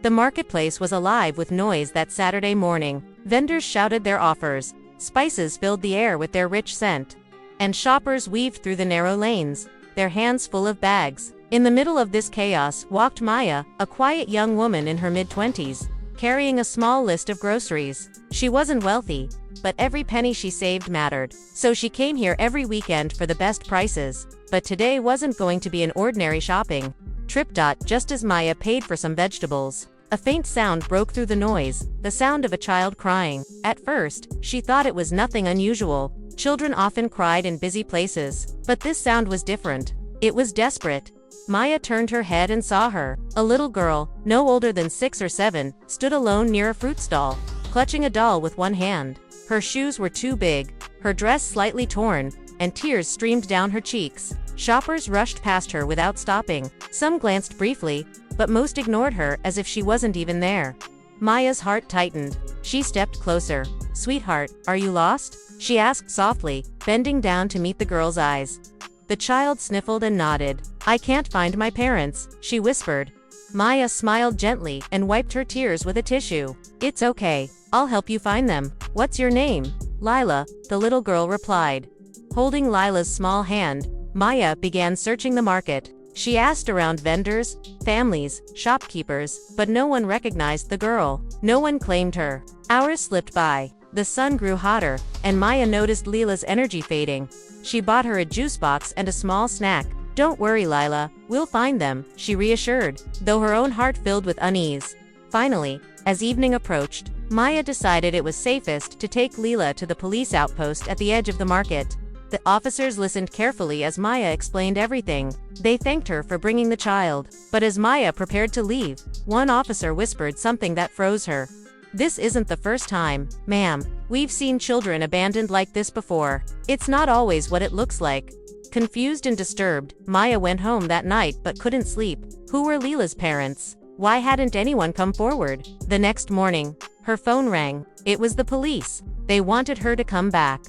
The marketplace was alive with noise that Saturday morning. Vendors shouted their offers, spices filled the air with their rich scent, and shoppers weaved through the narrow lanes, their hands full of bags. In the middle of this chaos walked Maya, a quiet young woman in her mid-20s, carrying a small list of groceries. She wasn't wealthy, but every penny she saved mattered. So she came here every weekend for the best prices. But today wasn't going to be an ordinary shopping trip. Just as Maya paid for some vegetables, a faint sound broke through the noise, the sound of a child crying. At first, she thought it was nothing unusual. Children often cried in busy places, but this sound was different. It was desperate. Maya turned her head and saw her. A little girl, no older than 6 or 7, stood alone near a fruit stall, clutching a doll with one hand. Her shoes were too big, her dress slightly torn, and tears streamed down her cheeks. Shoppers rushed past her without stopping. Some glanced briefly, but most ignored her as if she wasn't even there. Maya's heart tightened. She stepped closer. "Sweetheart, are you lost?" she asked softly, bending down to meet the girl's eyes. The child sniffled and nodded. "I can't find my parents," she whispered. Maya smiled gently and wiped her tears with a tissue. "It's okay. I'll help you find them. What's your name?" "Lila," the little girl replied. Holding Lila's small hand, Maya began searching the market. She asked around vendors, families, shopkeepers, but no one recognized the girl. No one claimed her. Hours slipped by. The sun grew hotter, and Maya noticed Lila's energy fading. She bought her a juice box and a small snack. "Don't worry, Lila, we'll find them," she reassured, though her own heart filled with unease. Finally, as evening approached, Maya decided it was safest to take Lila to the police outpost at the edge of the market. The officers listened carefully as Maya explained everything. They thanked her for bringing the child. But as Maya prepared to leave, one officer whispered something that froze her. "This isn't the first time, ma'am. We've seen children abandoned like this before. It's not always what it looks like." Confused and disturbed, Maya went home that night but couldn't sleep. Who were Lila's parents? Why hadn't anyone come forward? The next morning, her phone rang. It was the police. They wanted her to come back.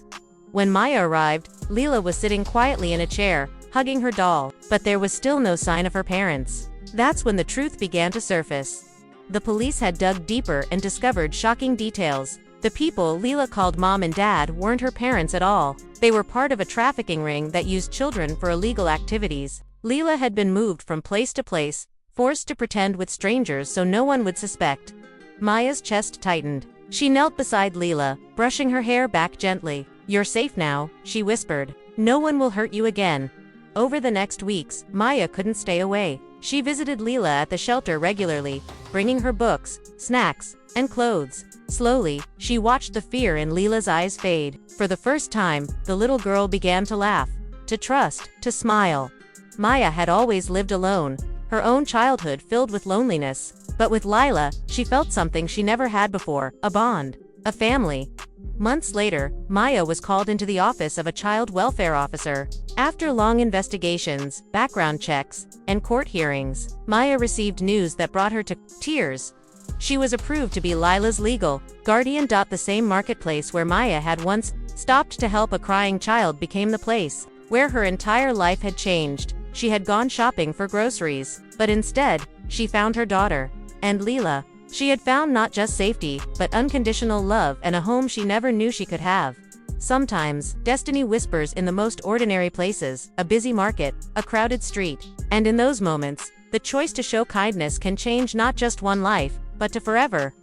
When Maya arrived, Lila was sitting quietly in a chair, hugging her doll, but there was still no sign of her parents. That's when the truth began to surface. The police had dug deeper and discovered shocking details. The people Lila called mom and dad weren't her parents at all. They were part of a trafficking ring that used children for illegal activities. Lila had been moved from place to place, forced to pretend with strangers so no one would suspect. Maya's chest tightened. She knelt beside Lila, brushing her hair back gently. "You're safe now," she whispered. "No one will hurt you again." Over the next weeks, Maya couldn't stay away. She visited Lila at the shelter regularly, bringing her books, snacks, and clothes. Slowly, she watched the fear in Lila's eyes fade. For the first time, the little girl began to laugh, to trust, to smile. Maya had always lived alone, her own childhood filled with loneliness. But with Lila, she felt something she never had before, a bond, a family. Months later, Maya was called into the office of a child welfare officer. After long investigations, background checks, and court hearings, Maya received news that brought her to tears. She was approved to be Lila's legal guardian. The same marketplace where Maya had once stopped to help a crying child became the place where her entire life had changed. She had gone shopping for groceries, but instead, she found her daughter. And Lila. She had found not just safety, but unconditional love and a home she never knew she could have. Sometimes, destiny whispers in the most ordinary places, a busy market, a crowded street. And in those moments, the choice to show kindness can change not just one life, but to forever.